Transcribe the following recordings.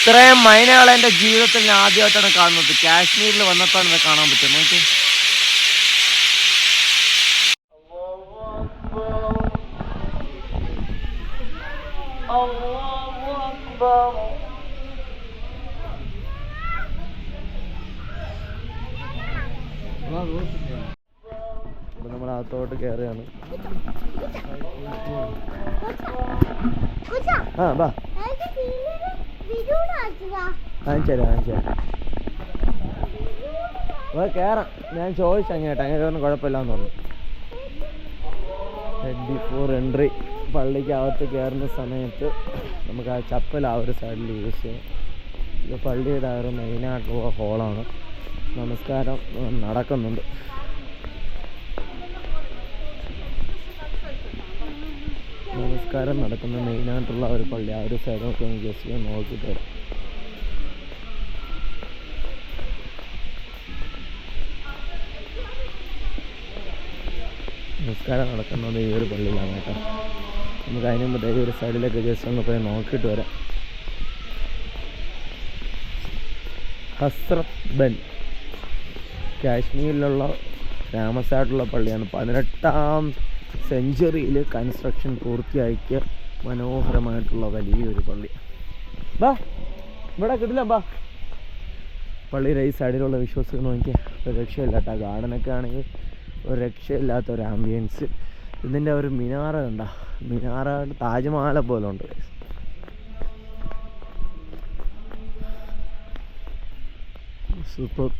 ഇത്രയും മൈനകളെ എൻ്റെ ജീവിതത്തിൽ ഞാൻ ആദ്യമായിട്ടാണ് കാണുന്നത്. കാശ്മീരിൽ വന്നപ്പോഴാണ് ഇത് കാണാൻ പറ്റും. നോക്കി, ഇപ്പൊ നമ്മൾ അകത്തോട്ട് കയറുകയാണ്. ആ ബാ കയറാം. ഞാൻ ചോദിച്ചു അങ്ങേട്ടാ, അങ്ങനെ കുഴപ്പമില്ലാന്ന് പറഞ്ഞു. Ready for entry. പള്ളിക്കകത്ത് കയറുന്ന സമയത്ത് നമുക്ക് ആ ചപ്പൽ ആ ഒരു സൈഡിൽ യൂസ് ചെയ്യാം. ഇത് പള്ളിയുടെ ആ ഒരു മെയിനായിട്ടുള്ള ഹോളാണ്. നമസ്കാരം നടക്കുന്നുണ്ട്. നമസ്കാരം നടക്കുന്ന മെയിനായിട്ടുള്ള ഒരു പള്ളി ആ ഒരു സൈഡ് നമുക്ക് ജസ്റ്റ് നോക്കിയിട്ട് വരാം. നമസ്കാരം നടക്കുന്നത് ഈ ഒരു പള്ളിയിലാണ് കേട്ടോ. നമുക്ക് അതിന് മുമ്പ് ഈ ഒരു സൈഡിലേക്ക് ജസ്റ്റ് ഒന്ന് പോയി നോക്കിയിട്ട് വരാം. ഹസ്രത്ത് ബൽ കാശ്മീരിലുള്ള ഫേമസ് ആയിട്ടുള്ള പള്ളിയാണ്. 18ാം സെഞ്ച്വറിയിൽ കൺസ്ട്രക്ഷൻ പൂർത്തിയാക്കിയ മനോഹരമായിട്ടുള്ള വലിയൊരു പള്ളി. ബാ ഇവിടെ കിട്ടില്ല. ബാ പള്ളിയുടെ ഈ സൈഡിലുള്ള വിഷ്വൽസ് നോക്കിയാൽ ഒരു രക്ഷയില്ല കേട്ടോ. ഗാർഡനൊക്കെ ആണെങ്കിൽ ഒരു രക്ഷയില്ലാത്ത ഒരു ആംബിയൻസ്. ഇതിൻ്റെ ഒരു മിനാറ കണ്ട, മിനാറ താജ്മഹൽ പോലെ ഉണ്ട്. സൂപ്പർ.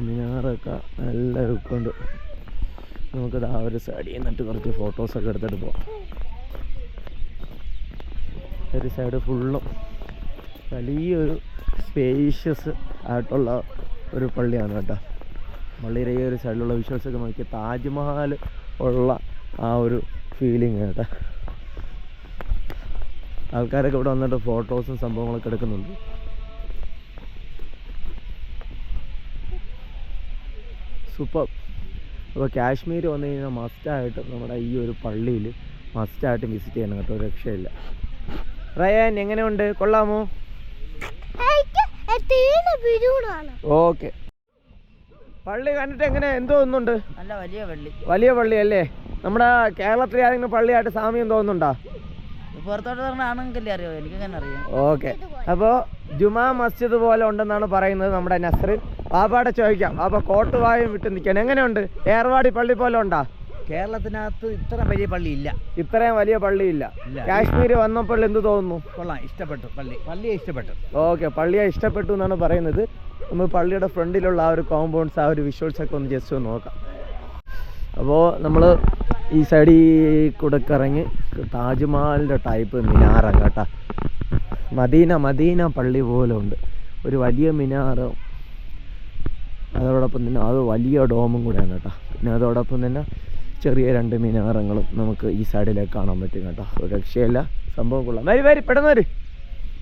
മിനാറൊക്കെ നല്ല ലുക്കുണ്ട്. നമുക്കത് ആ ഒരു സൈഡിൽ നിന്നിട്ട് കുറച്ച് ഫോട്ടോസൊക്കെ എടുത്തിട്ട് പോവാം. ഒരു സൈഡ് ഫുള്ളും വലിയൊരു സ്പേഷ്യസ് ആയിട്ടുള്ള ഒരു പള്ളിയാണ് കേട്ടോ. പള്ളിയുടെ ഈ ഒരു സൈഡിലുള്ള വിഷ്വൽസൊക്കെ നോക്കി താജ്മഹൽ ഉള്ള ആ ഒരു ഫീലിംഗ് കേട്ടോ. ആൾക്കാരൊക്കെ ഇവിടെ വന്നിട്ട് ഫോട്ടോസും സംഭവങ്ങളൊക്കെ എടുക്കുന്നുണ്ട്. സൂപ്പർ. അപ്പോൾ കാശ്മീർ വന്നു കഴിഞ്ഞാൽ മസ്റ്റായിട്ട് നമ്മുടെ ഈ ഒരു പള്ളിയിൽ മസ്റ്റായിട്ട് വിസിറ്റ് ചെയ്യണം കേട്ടോ. ഒരു രക്ഷയില്ല. റയാൻ എങ്ങനെയുണ്ട്? കൊള്ളാമോ? ഓക്കെ. പള്ളി കണ്ടിട്ട് എങ്ങനെ എന്തോ തോന്നുന്നുണ്ട്? നല്ല വലിയ പള്ളി. വലിയ പള്ളി അല്ലേ? നമ്മുടെ കേരളത്തിൽ ആരെങ്കിലും പള്ളിയായിട്ട് സാമ്യം തോന്നുന്നുണ്ടോ? പുറത്തോട്ട് പറഞ്ഞാണെങ്കിലേ അറിയോ, എനിക്കങ്ങനെ അറിയാം. ഓക്കെ. അപ്പോൾ ജുമാ മസ്ജിദ് പോലെ ഉണ്ടെന്നാണ് പറയുന്നത് നമ്മുടെ നസ്രിൻ. ബാബാടെ ചോദിക്കാം. ബാബ കോട്ടുവായും വിട്ട് നിൽക്കണം. എങ്ങനെയുണ്ട്? ഏർവാടി പള്ളി പോലെ ഉണ്ടോ? കേരളത്തിനകത്ത് ഇത്ര വലിയ പള്ളി ഇല്ല. ഇത്രയും വലിയ പള്ളിയില്ല. കാശ്മീർ വന്നപ്പോൾ എന്ത് തോന്നുന്നു? കൊള്ളാം, ഇഷ്ടപ്പെട്ടു. പള്ളിയെ ഇഷ്ടപ്പെട്ടു. ഓക്കെ, പള്ളിയെ ഇഷ്ടപ്പെട്ടു എന്നാണ് പറയുന്നത്. നമ്മൾ പള്ളിയുടെ ഫ്രണ്ടിലുള്ള ആ ഒരു കോമ്പൗണ്ട്സ്, ആ ഒരു വിഷ്വൽസൊക്കെ ഒന്ന് ജസ്റ്റ് ഒന്ന് നോക്കാം. അപ്പോൾ നമ്മൾ ഈ സൈഡിൽ കൂടെ ഇറങ്ങി താജ്മഹലിൻ്റെ ടൈപ്പ് മിനാറ കേട്ടോ. മദീന പള്ളി പോലെ ഉണ്ട്. ഒരു വലിയ മിനാറും അതോടൊപ്പം തന്നെ അത് വലിയ ഡോമും കൂടെയാണ് കേട്ടോ. പിന്നെ അതോടൊപ്പം തന്നെ ചെറിയ 2 മിനാറങ്ങളും നമുക്ക് ഈ സൈഡിലേക്ക് കാണാൻ പറ്റും കേട്ടോ. ഒരു രക്ഷയില്ല, സംഭവം കൊള്ളാം. വരി പെട്ടെന്ന് വരും.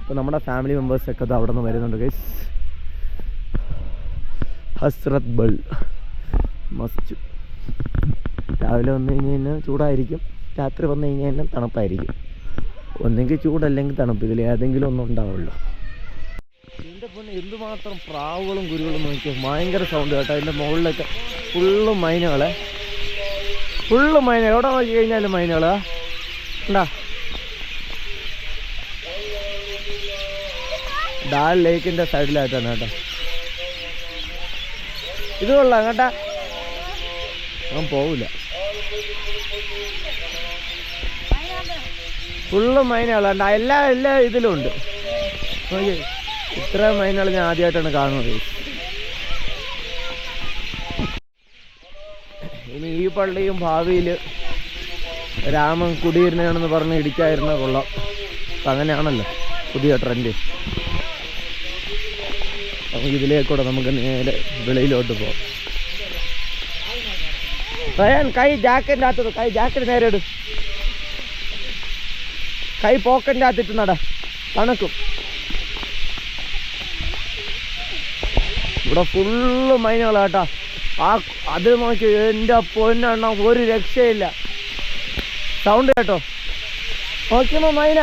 അപ്പോൾ നമ്മുടെ ഫാമിലി മെമ്പേഴ്സൊക്കെ അത് അവിടെ നിന്ന് വരുന്നുണ്ട് ഗൈസ്. ഹസ്രത്ത് ബൽ മസ്ജിദ്. രാവിലെ വന്നു കഴിഞ്ഞാൽ ചൂടായിരിക്കും, രാത്രി വന്നു കഴിഞ്ഞാൽ തണുപ്പായിരിക്കും. ഒന്നെങ്കിൽ ചൂടല്ലെങ്കിൽ തണുപ്പ്, ഇതിൽ ഏതെങ്കിലും ഒന്നും ഉണ്ടാവുള്ളൂ. ഇതിൻ്റെ പിന്നെ എന്തുമാത്രം പ്രാവുകളും കുരുകളും നോക്കിയാൽ ഭയങ്കര സൗണ്ട് കേട്ടോ. അതിൻ്റെ മുകളിലൊക്കെ ഫുള്ള് മൈനകളെ, ഫുള്ള് മൈന. എവിടെ നോക്കി കഴിഞ്ഞാലും മൈനകളാ ഉണ്ടാ. ഡാൽ ലേക്കിൻ്റെ സൈഡിലായിട്ടാണ് കേട്ടോ. ഇത് കൊള്ളാം കേട്ടാ. അവൻ പോവില്ല. ഫുള്ള് മൈനകളാണ്ട. എല്ലാ ഇതിലും ഉണ്ട്. ഇത്ര മൈനകൾ ഞാൻ ആദ്യമായിട്ടാണ് കാണുന്നത്. ഇനി ഈ പള്ളിയും ഭാവിയിൽ രാമൻ കുടിയിരുന്നാണെന്ന് പറഞ്ഞ് ഇടിക്കാതിരുന്ന കൊള്ളാം. അപ്പം അങ്ങനെയാണല്ലോ പുതിയ ട്രെൻഡ്. അപ്പം ഇതിലേക്കൂടെ നമുക്ക് നേരെ വെളിയിലോട്ട് പോകാം. റയാൻ കൈ ജാക്കറ്റിൻ്റെ അകത്ത്, കൈ ജാക്കറ്റ് നേരെ ഇടും. കൈ പോക്കറ്റിൻ്റെ അകത്തിട്ട് നട, തണുക്കും. ഇവിടെ ഫുള്ള് മൈനകളാട്ടാ. അത് നോക്കി എൻ്റെ പൊന്നെണ്ണം, ഒരു രക്ഷയില്ല. സൗണ്ട് കേട്ടോ. ഓക്കെ മൈന.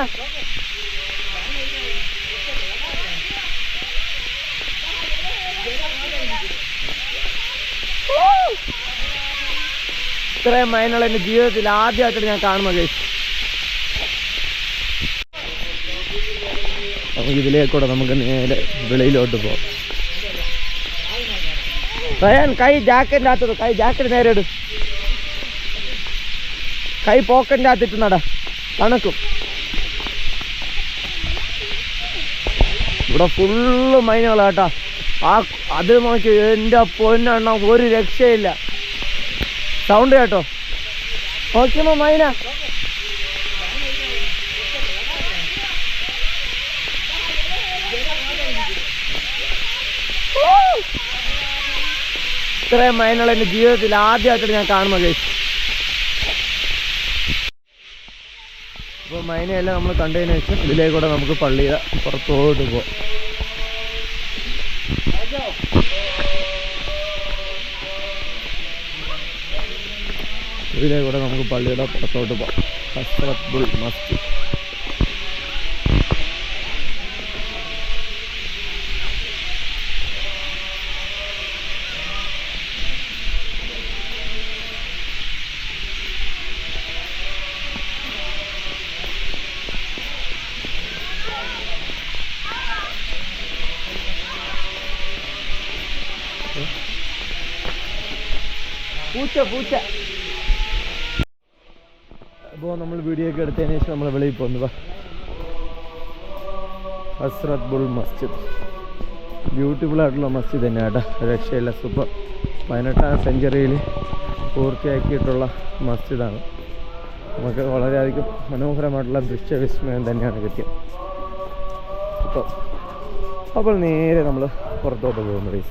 ഇത്രയും മൈനുകൾ എൻ്റെ ജീവിതത്തിൽ ആദ്യമായിട്ടാണ് ഞാൻ കാണുന്നത് ഗൈസ്. നമുക്ക് ഇതിലേക്കൂടെ നമുക്ക് നേരെ വെളിയിലോട്ട് പോകാം. റയാൻ കൈ ജാക്കറ്റിൻ്റെ അകത്ത്, കൈ ജാക്കറ്റ് നേരെ ഇട്, കൈ പോക്കറ്റിൻ്റെ അകത്തിട്ട് നട, തണുക്കും. ഇവിടെ ഫുള്ള് മൈനുകളാട്ടാ. അത് നോക്കി എൻ്റെ പൊന്നെണ്ണ ഒരു രക്ഷയില്ല. സൗണ്ട് കേട്ടോ. നോക്കിയമ്മ മൈന. ഇത്രയും മൈനുകൾ എൻ്റെ ജീവിതത്തിൽ ആദ്യമായിട്ടാണ് ഞാൻ കാണുന്നത് ഗൈസ്. അപ്പോൾ മൈനയെല്ലാം നമ്മൾ കണ്ടതിന് ശേഷം ഇതിലേക്കൂടെ നമുക്ക് പള്ളിയുടെ പുറത്തോട്ട് പോകാം. ഇതിലേക്കൂടെ നമുക്ക് പള്ളിയുടെ പുറത്തോട്ട് പോകാം. ഹസ്രത്ത് ബുൾ മസ്ജിദ്. പൂച്ച. അപ്പോൾ നമ്മൾ വീഡിയോ ഒക്കെ എടുത്തതിന് ശേഷം നമ്മൾ വെളിയിൽ പോകുന്നു. ഹസ്രത്ത് ബുൾ മസ്ജിദ് ബ്യൂട്ടിഫുൾ ആയിട്ടുള്ള മസ്ജിദ് തന്നെയാണ് കേട്ടോ. രക്ഷയില്ല, സൂപ്പർ. 18ാം സെഞ്ച്വറിയിൽ പൂർത്തിയാക്കിയിട്ടുള്ള മസ്ജിദാണ്. നമുക്ക് വളരെയധികം മനോഹരമായിട്ടുള്ള ദൃശ്യവിസ്മയം തന്നെയാണ് കിട്ടിയത്. അപ്പോൾ നേരെ നമ്മൾ പുറത്തോട്ട് പോകുന്നു.